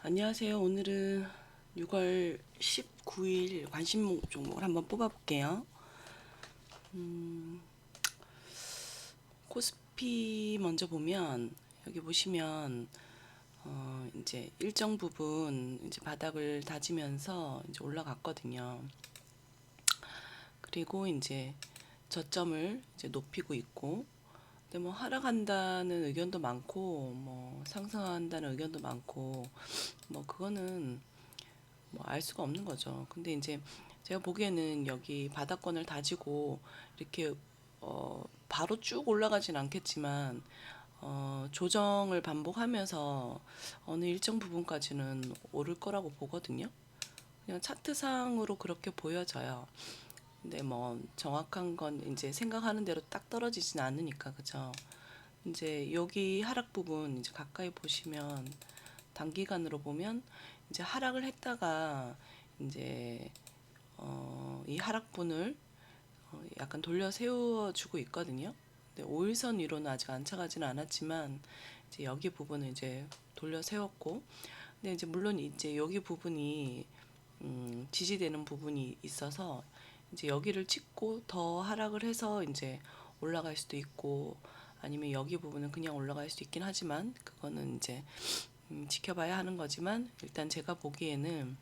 안녕하세요. 오늘은 6월 19일 관심 종목을 한번 뽑아볼게요. 코스피 먼저 보면 여기 보시면 이제 일정 부분 이제 바닥을 다지면서 이제 올라갔거든요. 그리고 이제 저점을 이제 높이고 있고, 근데 뭐 하락한다는 의견도 많고, 뭐 상승한다는 의견도 많고, 뭐 그거는 뭐 알 수가 없는 거죠. 근데 이제 제가 보기에는 여기 바닥권을 다지고 이렇게 바로 쭉 올라가진 않겠지만 조정을 반복하면서 어느 일정 부분까지는 오를 거라고 보거든요. 그냥 차트상으로 그렇게 보여져요. 근데 뭐 정확한 건 이제 생각하는 대로 딱 떨어지진 않으니까, 그죠? 이제 여기 하락 부분 이제 가까이 보시면 단기간으로 보면 이제 하락을 했다가 이제 이 하락분을 약간 돌려 세워주고 있거든요. 근데 5일선 위로는 아직 안착하지는 않았지만 이제 여기 부분을 이제 돌려 세웠고, 근데 이제 물론 이제 여기 부분이 지지되는 부분이 있어서 이제 여기를 찍고 더 하락을 해서 이제 올라갈 수도 있고, 아니면 여기 부분은 그냥 올라갈 수도 있긴 하지만 그거는 이제 지켜봐야 하는 거지만, 일단 제가 보기에는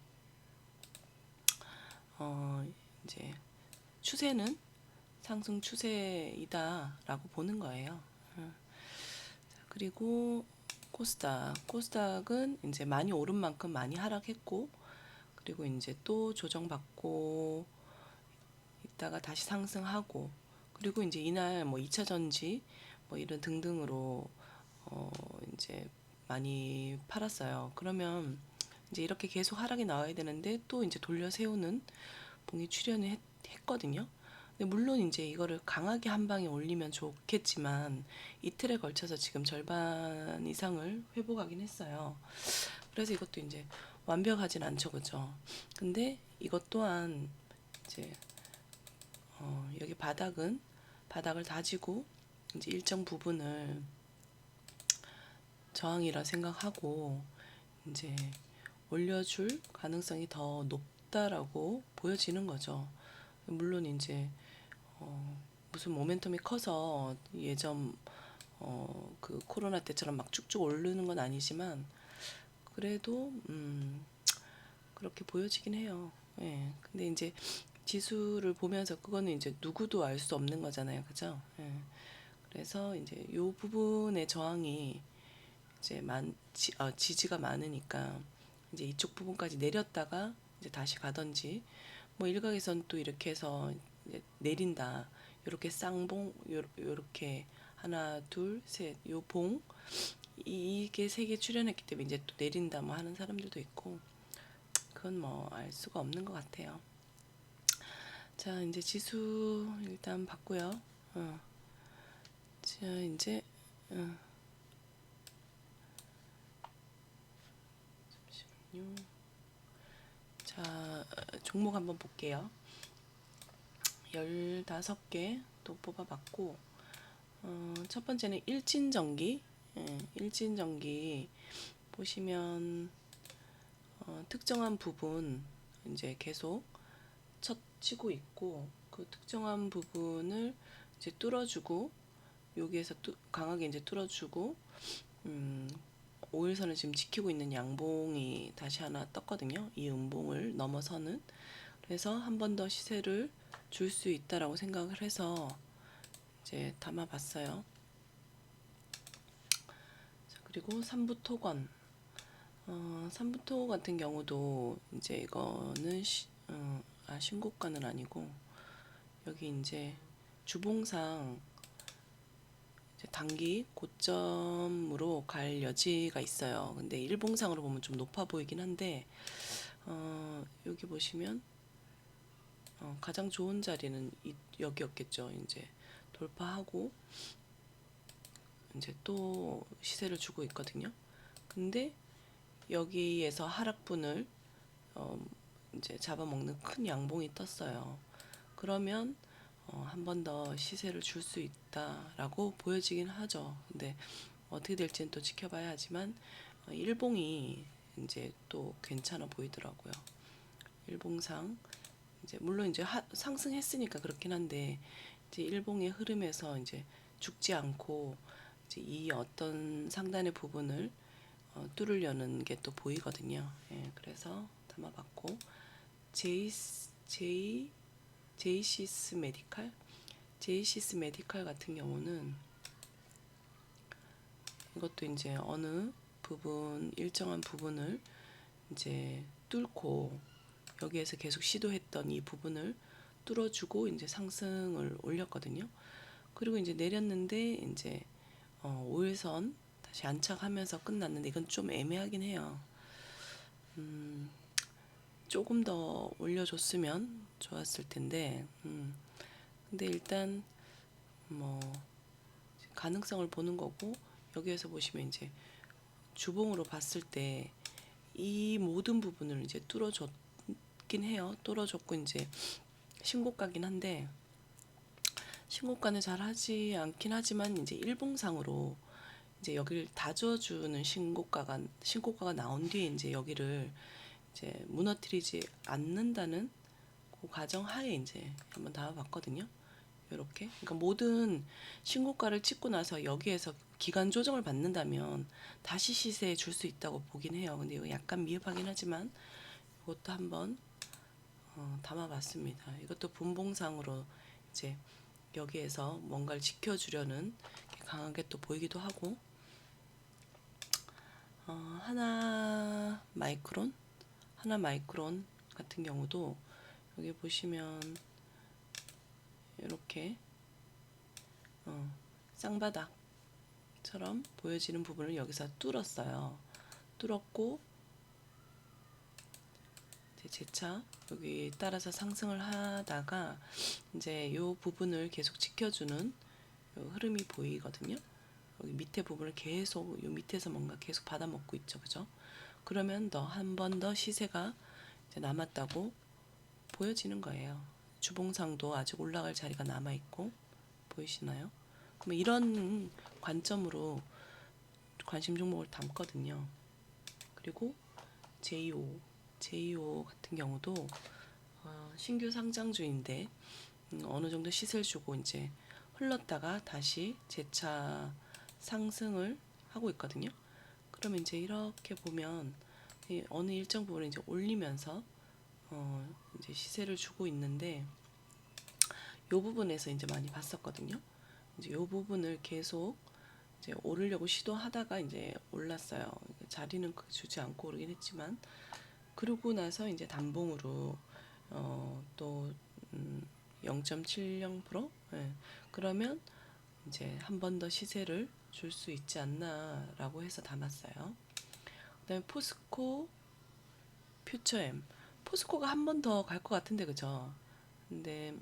어 이제 추세는 상승 추세이다라고 보는 거예요. 그리고 코스닥은 이제 많이 오른 만큼 많이 하락했고, 그리고 이제 또 조정받고 있다가 다시 상승하고, 그리고 이제 이날 뭐 2차 전지 뭐 이런 등등으로 어 이제 많이 팔았어요. 그러면 이제 이렇게 계속 하락이 나와야 되는데 또 이제 돌려 세우는 봉이 출현을 했거든요. 근데 물론 이제 이거를 강하게 한 방에 올리면 좋겠지만 이틀에 걸쳐서 지금 절반 이상을 회복하긴 했어요. 그래서 이것도 이제 완벽하진 않죠, 그죠? 근데 이것 또한 이제 여기 바닥을 다지고 이제 일정 부분을 저항이라 생각하고 이제 올려줄 가능성이 더 높다라고 보여지는 거죠. 물론 이제 무슨 모멘텀이 커서 예전 그 코로나 때처럼 막 쭉쭉 오르는 건 아니지만 그래도 그렇게 보여지긴 해요. 예. 근데 이제 지수를 보면서 그거는 이제 누구도 알 수 없는 거잖아요. 그죠? 예. 그래서 이제 요 부분의 저항이 이제 지지가 많으니까 이제 이쪽 부분까지 내렸다가 이제 다시 가든지, 뭐 일각에선 또 이렇게 해서 이제 내린다. 요렇게 쌍봉, 요렇게 하나, 둘, 셋, 요 봉, 이게 세 개 출연했기 때문에 이제 또 내린다 뭐 하는 사람들도 있고, 그건 뭐 알 수가 없는 것 같아요. 자, 이제 지수 일단 봤고요. 자, 이제 잠시만요. 자, 종목 한번 볼게요. 15개 또 뽑아봤고, 첫 번째는 일진전기. 예, 일진전기 보시면 특정한 부분 이제 계속 첫 치고 있고, 그 특정한 부분을 이제 뚫어주고, 여기에서 강하게 이제 뚫어주고, 5일선을 지금 지키고 있는 양봉이 다시 하나 떴거든요. 이 음봉을 넘어서는. 그래서 한 번 더 시세를 줄 수 있다라고 생각을 해서 이제 담아봤어요. 자, 그리고 삼부토건. 삼부토 같은 경우도 이제 이거는 신고가는 아니고, 여기 이제 주봉상 이제 단기 고점으로 갈 여지가 있어요. 근데 일봉상으로 보면 좀 높아 보이긴 한데, 여기 보시면 가장 좋은 자리는 여기였겠죠. 이제 돌파하고 이제 또 시세를 주고 있거든요. 근데 여기에서 하락분을 이제 잡아먹는 큰 양봉이 떴어요. 그러면 한 번 더 시세를 줄 수 있다라고 보여지긴 하죠. 근데 어떻게 될지는 또 지켜봐야 하지만 일봉이 이제 또 괜찮아 보이더라고요. 일봉상 이제 물론 이제 상승했으니까 그렇긴 한데 이제 일봉의 흐름에서 이제 죽지 않고 이제 이 어떤 상단의 부분을 뚫으려는 게 또 보이거든요. 예, 그래서 담아봤고 제이 제이 제이시스 메디칼 제이시스 메디칼 같은 경우는 이것도 이제 어느 부분 일정한 부분을 이제 뚫고 여기에서 계속 시도했던 이 부분을 뚫어주고 이제 상승을 올렸거든요. 그리고 이제 내렸는데 이제 5일선 다시 안착하면서 끝났는데 이건 좀 애매하긴 해요. 조금 더 올려줬으면 좋았을 텐데, 근데 일단 뭐 가능성을 보는 거고 여기에서 보시면 이제 주봉으로 봤을 때 이 모든 부분을 이제 뚫어줬긴 해요. 뚫어줬고 이제 신고가긴 한데 신고가는 잘 하지 않긴 하지만 이제 일봉상으로 이제 여기를 다져주는 신고가가 나온 뒤에 이제 여기를 이제 무너뜨리지 않는다는 그 가정 하에 이제 한번 담아봤거든요. 이렇게 그러니까 모든 신고가를 찍고 나서 여기에서 기간 조정을 받는다면 다시 시세에 줄 수 있다고 보긴 해요. 근데 이거 약간 미흡하긴 하지만 이것도 한번 담아봤습니다. 이것도 분봉상으로 이제 여기에서 뭔가를 지켜주려는 강하게 또 보이기도 하고 하나 마이크론 같은 경우도 여기 보시면 이렇게 쌍바닥처럼 보여지는 부분을 여기서 뚫었어요. 뚫었고 재차 여기 따라서 상승을 하다가 이제 이 부분을 계속 지켜주는 흐름이 보이거든요. 여기 밑에 부분을 계속 이 밑에서 뭔가 계속 받아먹고 있죠, 그죠? 그러면 한 번 더 시세가 이제 남았다고 보여지는 거예요. 주봉상도 아직 올라갈 자리가 남아 있고 보이시나요? 그러면 이런 관점으로 관심 종목을 담거든요. 그리고 제이오 같은 경우도 신규 상장주인데 어느 정도 시세를 주고 이제 흘렀다가 다시 재차 상승을 하고 있거든요. 그러면 이제 이렇게 보면 어느 일정 부분을 이제 올리면서 이제 시세를 주고 있는데 이 부분에서 이제 많이 봤었거든요. 이제 이 부분을 계속 이제 오르려고 시도하다가 이제 올랐어요. 자리는 주지 않고 오르긴 했지만 그러고 나서 이제 단봉으로 또 0.70%? 예. 그러면 이제 한 번 더 시세를 줄 수 있지 않나라고 해서 담았어요. 그다음에 포스코 퓨처엠 포스코가 한 번 더 갈 것 같은데 그죠? 근데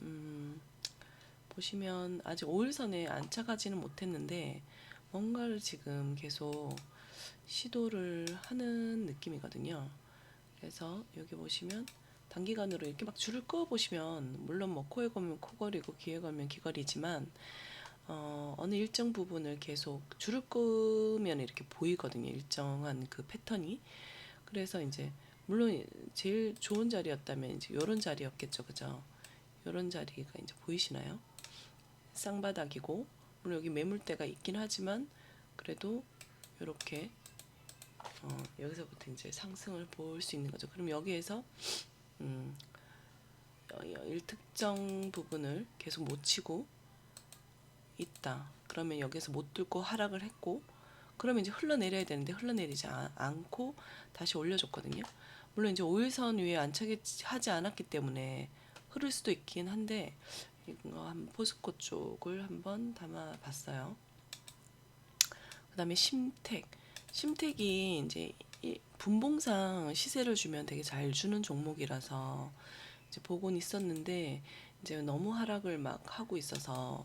보시면 아직 5일선에 안착하지는 못했는데 뭔가를 지금 계속 시도를 하는 느낌이거든요. 그래서 여기 보시면 단기간으로 이렇게 막 줄을 그어 보시면 물론 뭐 코에 걸면 코걸이고 귀에 걸면 귀걸이지만 어느 일정 부분을 계속 줄을 끄면 이렇게 보이거든요. 일정한 그 패턴이. 그래서 이제 물론 제일 좋은 자리였다면 이제 요런 자리였겠죠. 그죠? 요런 자리가 이제 보이시나요? 쌍바닥이고 물론 여기 매물대가 있긴 하지만 그래도 이렇게 여기서부터 이제 상승을 볼 수 있는 거죠. 그럼 여기에서 일특정 부분을 계속 못 치고 있다. 그러면 여기서 못 뚫고 하락을 했고 그러면 이제 흘러내려야 되는데 흘러내리지 않고 다시 올려줬거든요. 물론 이제 5일선 위에 안착하지 않았기 때문에 흐를 수도 있긴 한데 이거 한 포스코 쪽을 한번 담아봤어요. 그다음에 심택이 이제 분봉상 시세를 주면 되게 잘 주는 종목이라서 이제 보곤 있었는데 이제 너무 하락을 막 하고 있어서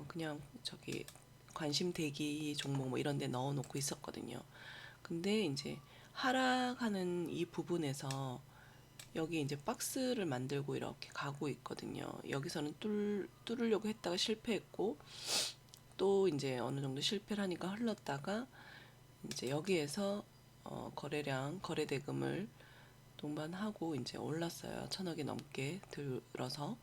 그냥 저기 관심 대기 종목 뭐 이런 데 넣어 놓고 있었거든요. 근데 이제 하락하는 이 부분에서 여기 이제 박스를 만들고 이렇게 가고 있거든요. 여기서는 뚫으려고 했다가 실패했고 또 이제 어느 정도 실패를 하니까 흘렀다가 이제 여기에서 거래량, 거래 대금을 동반하고 이제 올랐어요. 1,000억이 넘게 들어서.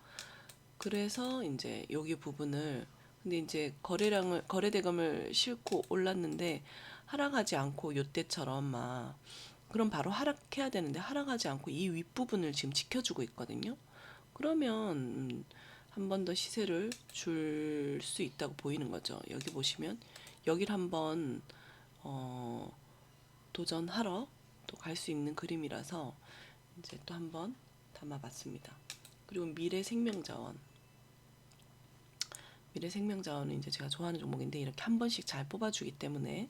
그래서 이제 여기 부분을, 근데 이제 거래 대금을 싣고 올랐는데 하락하지 않고 요때처럼 막, 그럼 바로 하락해야 되는데 하락하지 않고 이 윗부분을 지금 지켜주고 있거든요. 그러면 한 번 더 시세를 줄 수 있다고 보이는 거죠. 여기 보시면 여기를 한번 도전하러 또 갈 수 있는 그림이라서 이제 또 한번 담아봤습니다. 그리고 미래생명자원은 이제 제가 좋아하는 종목인데 이렇게 한 번씩 잘 뽑아주기 때문에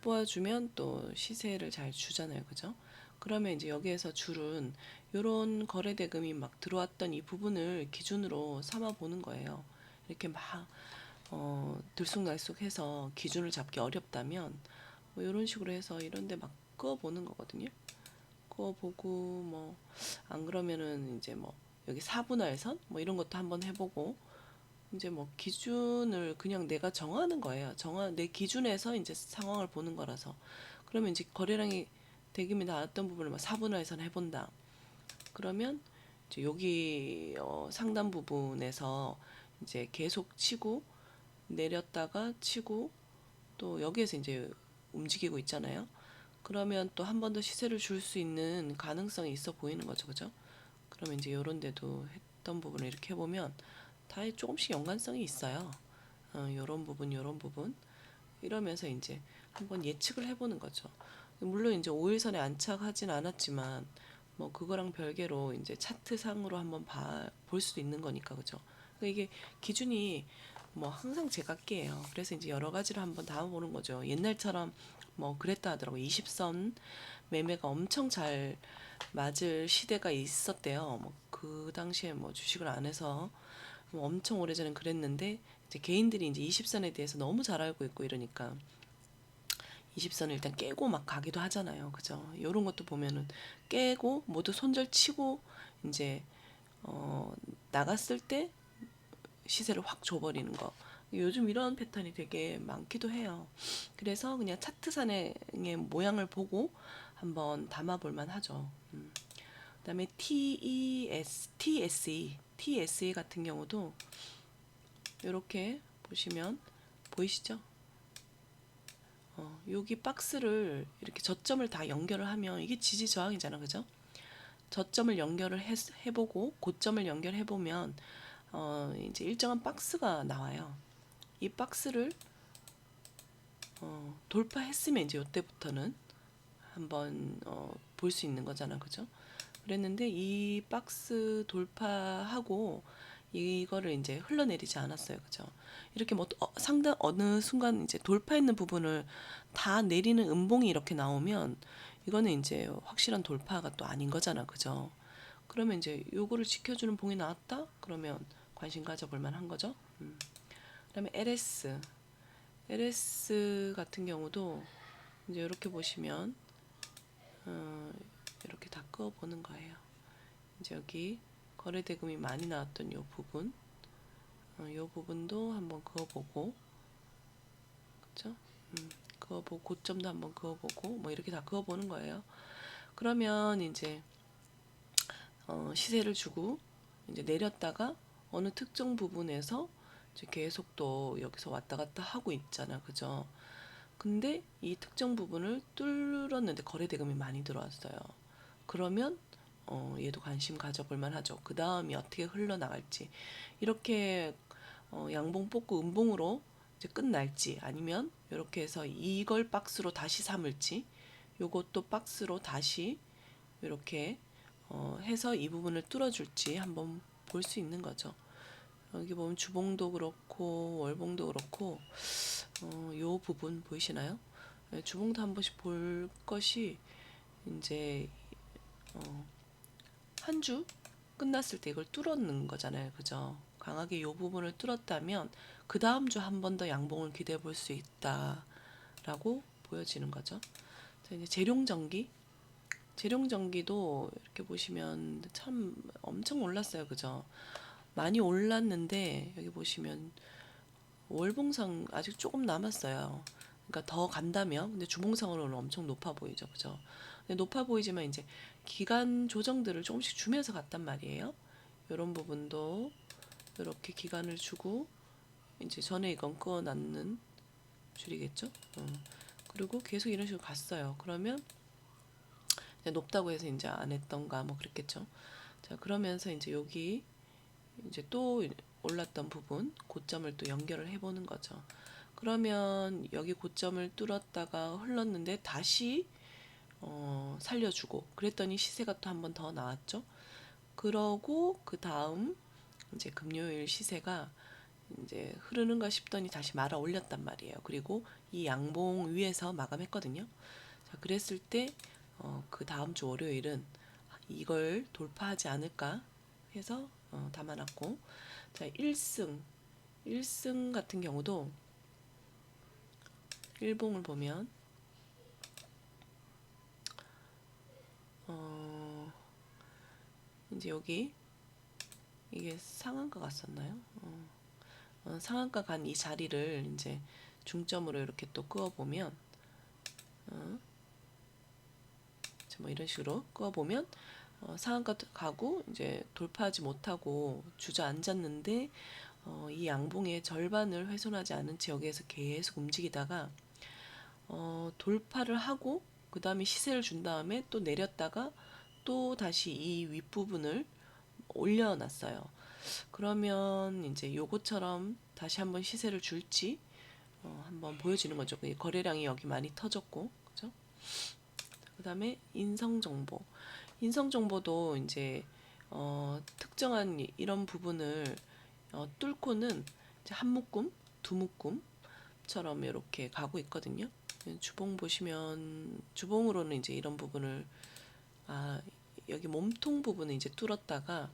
뽑아주면 또 시세를 잘 주잖아요, 그죠? 그러면 이제 여기에서 줄은 요런 거래 대금이 막 들어왔던 이 부분을 기준으로 삼아 보는 거예요. 이렇게 막 들쑥날쑥해서 기준을 잡기 어렵다면 뭐 이런 식으로 해서 이런데 막 그어 보는 거거든요. 그거 보고 뭐 안 그러면은 이제 뭐 여기 4분할선 뭐 이런 것도 한번 해보고 이제 뭐 기준을 그냥 내가 정하는 거예요. 내 기준에서 이제 상황을 보는 거라서 그러면 이제 거래량이 대금이 나왔던 부분을 뭐 4분할선 해본다. 그러면 이제 여기 상단 부분에서 이제 계속 치고 내렸다가 치고 또 여기에서 이제 움직이고 있잖아요. 그러면 또 한 번 더 시세를 줄 수 있는 가능성이 있어 보이는 거죠, 그죠? 그러면 이제 요런 데도 했던 부분을 이렇게 해보면 다 조금씩 연관성이 있어요. 요런 부분, 요런 부분. 이러면서 이제 한번 예측을 해보는 거죠. 물론 이제 5일선에 안착하진 않았지만 뭐 그거랑 별개로 이제 차트상으로 한번 볼 수도 있는 거니까, 그죠? 그러니까 이게 기준이 뭐 항상 제각기예요. 그래서 이제 여러 가지를 한번 담아보는 거죠. 옛날처럼 뭐 그랬다 하더라고. 20선 매매가 엄청 잘 맞을 시대가 있었대요. 뭐 그 당시에 뭐 주식을 안 해서 뭐 엄청 오래전엔 그랬는데 이제 개인들이 이제 20선에 대해서 너무 잘 알고 있고 이러니까 20선을 일단 깨고 막 가기도 하잖아요. 그죠? 요런 것도 보면은 깨고 모두 손절치고 이제 나갔을 때 시세를 확 줘버리는 거. 요즘 이런 패턴이 되게 많기도 해요. 그래서 그냥 차트상의 모양을 보고 한번 담아볼 만하죠. 그다음에 TSE 같은 경우도 이렇게 보시면 보이시죠? 여기 박스를 이렇게 저점을 다 연결을 하면 이게 지지 저항이잖아, 그죠? 저점을 연결을 해보고 고점을 연결해보면 이제 일정한 박스가 나와요. 이 박스를 돌파했으면 이제 이때부터는 한번 볼 수 있는 거잖아, 그죠? 그랬는데 이 박스 돌파하고 이거를 이제 흘러내리지 않았어요, 그죠? 이렇게 뭐 상당 어느 순간 이제 돌파했는 부분을 다 내리는 음봉이 이렇게 나오면 이거는 이제 확실한 돌파가 또 아닌 거잖아, 그죠? 그러면 이제 요거를 지켜주는 봉이 나왔다? 그러면 관심 가져볼 만한 거죠. 그다음에 LS 같은 경우도 이제 이렇게 보시면 이렇게 다 그어 보는 거예요. 이제 여기 거래 대금이 많이 나왔던 요 부분, 요 부분도 한번 그어보고, 그렇죠? 그어보고 고점도 한번 그어보고, 뭐 이렇게 다 그어보는 거예요. 그러면 이제 시세를 주고 이제 내렸다가 어느 특정 부분에서 이제 계속 또 여기서 왔다 갔다 하고 있잖아, 그죠? 근데 이 특정 부분을 뚫었는데 거래 대금이 많이 들어왔어요. 그러면 얘도 관심 가져볼 만하죠. 그 다음이 어떻게 흘러나갈지 이렇게 양봉 뽑고 음봉으로 이제 끝날지 아니면 이렇게 해서 이걸 박스로 다시 삼을지 요것도 박스로 다시 이렇게 해서 이 부분을 뚫어줄지 한번 볼 수 있는 거죠. 여기 보면 주봉도 그렇고 월봉도 그렇고 요 부분 보이시나요? 네, 주봉도 한 번씩 볼 것이 이제 한 주 끝났을 때 이걸 뚫었는 거잖아요, 그죠? 강하게 요 부분을 뚫었다면 그 다음 주 한 번 더 양봉을 기대해 볼 수 있다라고 보여지는 거죠. 자, 이제 재룡전기도 이렇게 보시면 참 엄청 올랐어요, 그죠? 많이 올랐는데 여기 보시면 월봉상 아직 조금 남았어요. 그러니까 더 간다면, 근데 주봉상으로는 엄청 높아 보이죠, 그죠? 근데 높아 보이지만 이제 기간 조정들을 조금씩 주면서 갔단 말이에요. 이런 부분도 이렇게 기간을 주고 이제 전에 이건 끊어놨는 줄이겠죠. 그리고 계속 이런 식으로 갔어요. 그러면 이제 높다고 해서 이제 안 했던가 뭐 그랬겠죠. 자, 그러면서 이제 여기 이제 또 올랐던 부분 고점을 또 연결을 해보는 거죠. 그러면 여기 고점을 뚫었다가 흘렀는데 다시 살려주고 그랬더니 시세가 또 한 번 더 나왔죠. 그러고 그 다음 이제 금요일 시세가 이제 흐르는가 싶더니 다시 말아 올렸단 말이에요. 그리고 이 양봉 위에서 마감했거든요. 자, 그랬을 때 그 다음 주 월요일은 이걸 돌파하지 않을까 해서 담아놨고, 자, 1승 같은 경우도 일봉을 보면 이제 여기 이게 상한가 갔었나요? 상한가 간 이 자리를 이제 중점으로 이렇게 또 그어보면 뭐 이런 식으로 그어보면 상한가 가고 이제 돌파하지 못하고 주저앉았는데 이 양봉의 절반을 훼손하지 않은 채 여기에서 계속 움직이다가 돌파를 하고 그 다음에 시세를 준 다음에 또 내렸다가 또 다시 이 윗부분을 올려놨어요. 그러면 이제 요거처럼 다시 한번 시세를 줄지 한번 보여지는 거죠. 거래량이 여기 많이 터졌고, 그죠? 그 다음에 인성정보. 인성정보도 이제 특정한 이런 부분을 뚫고는 이제 한 묶음, 두 묶음처럼 이렇게 가고 있거든요. 주봉 보시면 주봉으로는 이제 이런 부분을 여기 몸통 부분을 이제 뚫었다가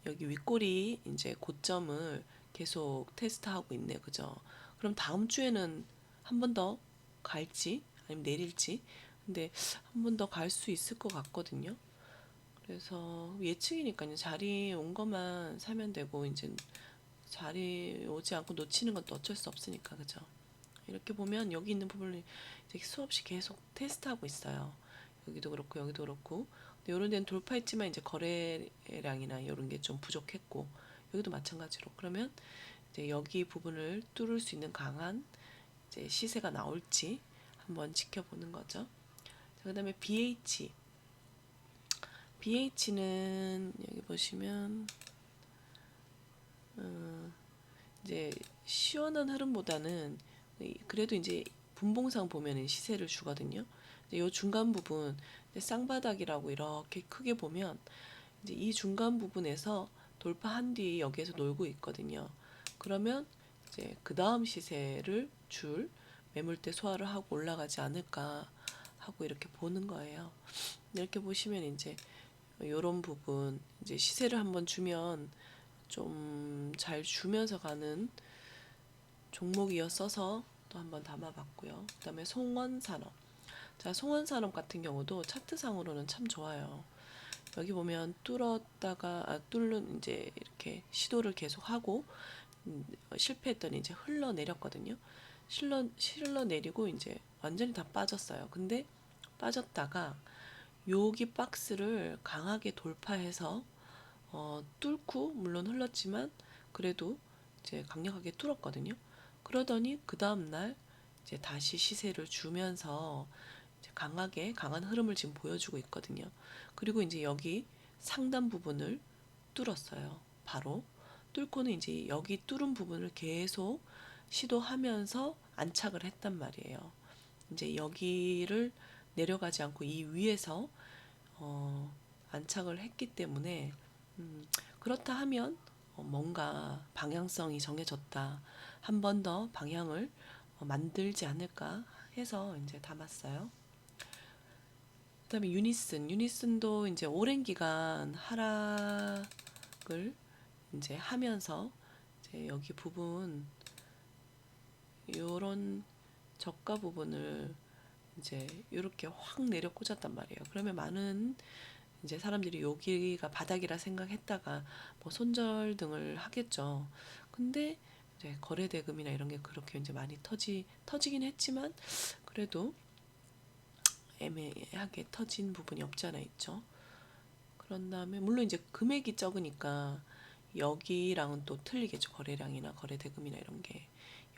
여기 윗꼬리 이제 고점을 계속 테스트하고 있네요. 그죠? 그럼 다음 주에는 한 번 더 갈지 아니면 내릴지 근데 한 번 더 갈 수 있을 것 같거든요. 그래서 예측이니까요. 자리 온 것만 사면 되고 이제 자리 오지 않고 놓치는 것도 어쩔 수 없으니까 그죠? 이렇게 보면 여기 있는 부분을 이제 수없이 계속 테스트하고 있어요. 여기도 그렇고 여기도 그렇고 근데 이런 데는 돌파했지만 이제 거래량이나 이런 게 좀 부족했고 여기도 마찬가지로 그러면 이제 여기 부분을 뚫을 수 있는 강한 이제 시세가 나올지 한번 지켜보는 거죠. 그다음에 BH는 여기 보시면 이제 시원한 흐름보다는 그래도 이제 분봉상 보면은 시세를 주거든요. 이 중간 부분 쌍바닥이라고 이렇게 크게 보면 이제 이 중간 부분에서 돌파한 뒤 여기에서 놀고 있거든요. 그러면 이제 그 다음 시세를 줄 매물대 소화를 하고 올라가지 않을까 하고 이렇게 보는 거예요. 이렇게 보시면 이제 이런 부분 이제 시세를 한번 주면 좀 잘 주면서 가는 종목이었어서 또 한번 담아봤고요. 그다음에 송원산업. 자, 송원산업 같은 경우도 차트상으로는 참 좋아요. 여기 보면 뚫는 이제 이렇게 시도를 계속 하고 실패했더니 이제 흘러내렸거든요. 흘러내리고 이제 완전히 다 빠졌어요. 근데 빠졌다가 여기 박스를 강하게 돌파해서 뚫고 물론 흘렀지만 그래도 이제 강력하게 뚫었거든요. 그러더니 그 다음 날 이제 다시 시세를 주면서 이제 강한 흐름을 지금 보여주고 있거든요. 그리고 이제 여기 상단 부분을 뚫었어요. 바로 뚫고는 이제 여기 뚫은 부분을 계속 시도하면서 안착을 했단 말이에요. 이제 여기를 내려가지 않고 이 위에서 안착을 했기 때문에 그렇다 하면 뭔가 방향성이 정해졌다. 한 번 더 방향을 만들지 않을까 해서 이제 담았어요. 그다음에 유니슨도 이제 오랜 기간 하락을 이제 하면서 이제 여기 부분 요런 저가 부분을 이제 이렇게 확 내려 꽂았단 말이에요. 그러면 많은 이제 사람들이 여기가 바닥이라 생각했다가 뭐 손절 등을 하겠죠. 근데 네, 거래 대금이나 이런 게 그렇게 이제 많이 터지긴 했지만 그래도 애매하게 터진 부분이 없지 않아 있죠. 그런 다음에 물론 이제 금액이 적으니까 여기랑은 또 틀리겠죠. 거래량이나 거래 대금이나 이런 게.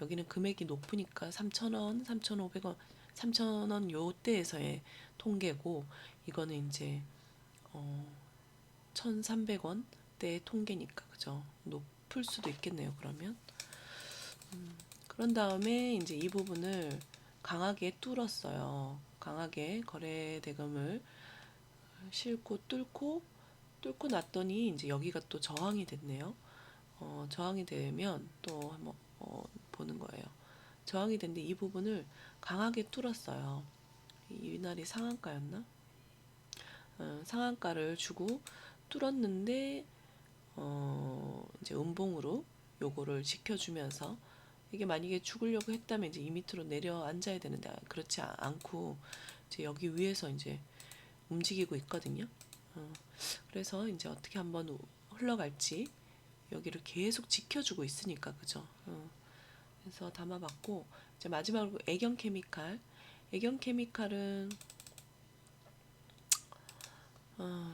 여기는 금액이 높으니까 3,000원, 3,500원, 3,000원 요때에서의 통계고 이거는 이제 1,300원대의 통계니까 그죠. 높을 수도 있겠네요. 그러면 그런 다음에 이제 이 부분을 강하게 뚫었어요. 강하게 거래 대금을 싣고 뚫고 났더니 이제 여기가 또 저항이 됐네요. 저항이 되면 또 한번 보는 거예요. 저항이 됐는데 이 부분을 강하게 뚫었어요. 이날이 상한가였나? 상한가를 주고 뚫었는데 이제 음봉으로 요거를 지켜주면서 이게 만약에 죽으려고 했다면 이제 이 밑으로 내려앉아야 되는데 그렇지 않고 이제 여기 위에서 이제 움직이고 있거든요. 그래서 이제 어떻게 한번 흘러갈지 여기를 계속 지켜주고 있으니까 그죠. 그래서 담아봤고 이제 마지막으로 애경 케미칼. 애경 케미칼은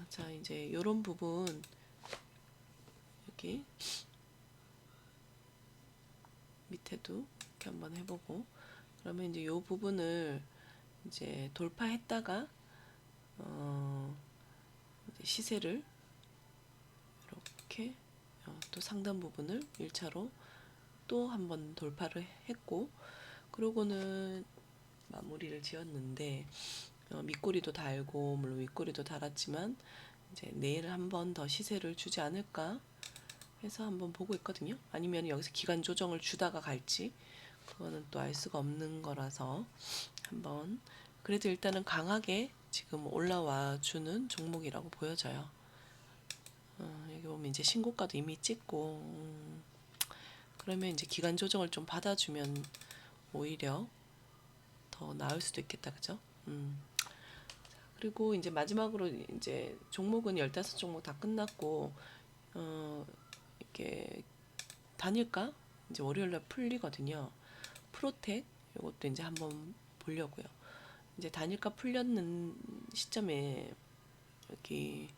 자 이제 요런 부분 여기 밑에도 이렇게 한번 해보고 그러면 이제 요 부분을 이제 돌파했다가 이제 시세를 이렇게 또 상단 부분을 1차로 또 한번 돌파를 했고 그러고는 마무리를 지었는데 밑꼬리도 달고 물론 윗꼬리도 달았지만 이제 내일 한 번 더 시세를 주지 않을까 해서 한번 보고 있거든요. 아니면 여기서 기간 조정을 주다가 갈지 그거는 또 알 수가 없는 거라서 한번 그래도 일단은 강하게 지금 올라와 주는 종목이라고 보여져요. 여기 보면 이제 신고가도 이미 찍고 그러면 이제 기간 조정을 좀 받아주면 오히려 더 나을 수도 있겠다, 그죠? 그리고 이제 마지막으로 이제 종목은 15종목 다 끝났고 이렇게 단일가 이제 월요일날 풀리거든요. 프로텍 이것도 이제 한번 보려고요. 이제 단일가 풀렸는 시점에 여기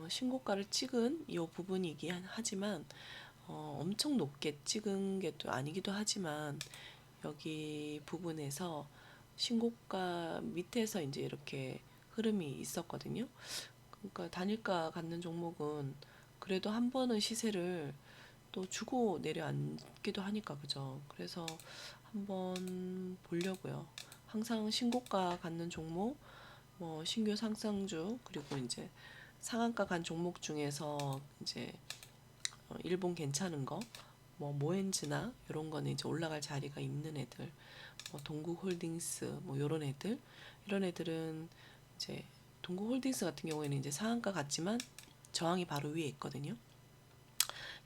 신고가를 찍은 이 부분이긴 하지만 엄청 높게 찍은 게 또 아니기도 하지만 여기 부분에서 신고가 밑에서 이제 이렇게 흐름이 있었거든요. 그러니까 단일가 갖는 종목은 그래도 한 번은 시세를 또 주고 내려앉기도 하니까 그죠. 그래서 한번 보려고요. 항상 신고가 갖는 종목, 뭐 신규 상승주 그리고 이제 상한가 간 종목 중에서 이제 일본 괜찮은 거, 뭐 모엔즈나 이런 거는 이제 올라갈 자리가 있는 애들, 뭐 동국홀딩스 뭐 이런 애들, 이런 애들은 이제 동국홀딩스 같은 경우에는 이제 상한가 같지만 저항이 바로 위에 있거든요.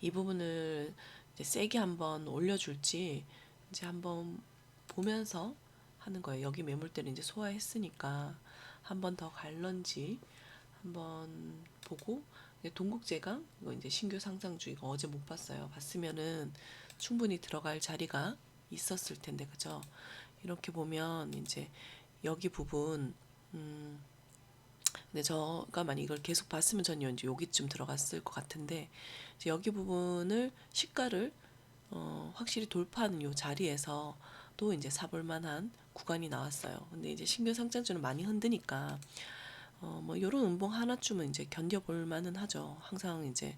이 부분을 이제 세게 한번 올려줄지 이제 한번 보면서 하는 거예요. 여기 매물대를 이제 소화했으니까 한 번 더 갈런지 한번 보고 동국제가 이거 이제 신규 상장주 이거 어제 못 봤어요. 봤으면은 충분히 들어갈 자리가 있었을 텐데 그죠? 이렇게 보면 이제 여기 부분 근데 저가 만약 이걸 계속 봤으면 전 이제 여기쯤 들어갔을 것 같은데 이제 여기 부분을 시가를 확실히 돌파하는 요 자리에서 또 이제 사볼 만한 구간이 나왔어요. 근데 이제 신규 상장주는 많이 흔드니까 뭐 요런 음봉 하나쯤은 이제 견뎌볼 만은 하죠. 항상 이제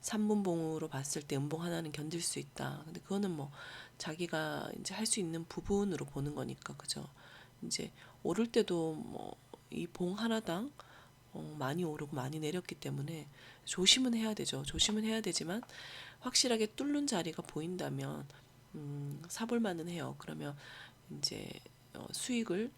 3분봉으로 봤을 때 음봉 하나는 견딜 수 있다. 근데 그거는 뭐 자기가 이제 할 수 있는 부분으로 보는 거니까 그죠. 이제 오를 때도 뭐 이 봉 하나당 많이 오르고 많이 내렸기 때문에 조심은 해야 되죠. 조심은 해야 되지만 확실하게 뚫는 자리가 보인다면 사볼 만은 해요. 그러면 이제 수익을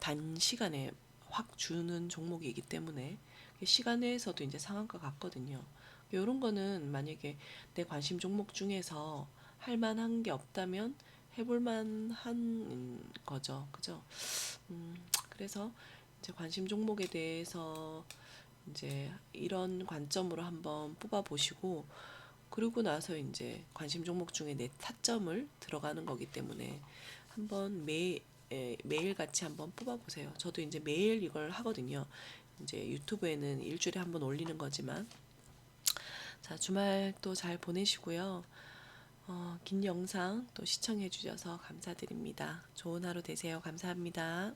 단시간에 확 주는 종목이기 때문에 시간 내에서도 이제 상한가 같거든요. 이런 거는 만약에 내 관심 종목 중에서 할 만한 게 없다면 해볼 만한 거죠. 그죠? 그래서 이제 관심 종목에 대해서 이제 이런 관점으로 한번 뽑아 보시고 그리고 나서 이제 관심 종목 중에 내 타점을 들어가는 거기 때문에 한번 매일 같이 한번 뽑아보세요. 저도 이제 매일 이걸 하거든요. 이제 유튜브에는 일주일에 한번 올리는 거지만, 자, 주말 또 잘 보내시고요. 긴 영상 또 시청해 주셔서 감사드립니다. 좋은 하루 되세요. 감사합니다.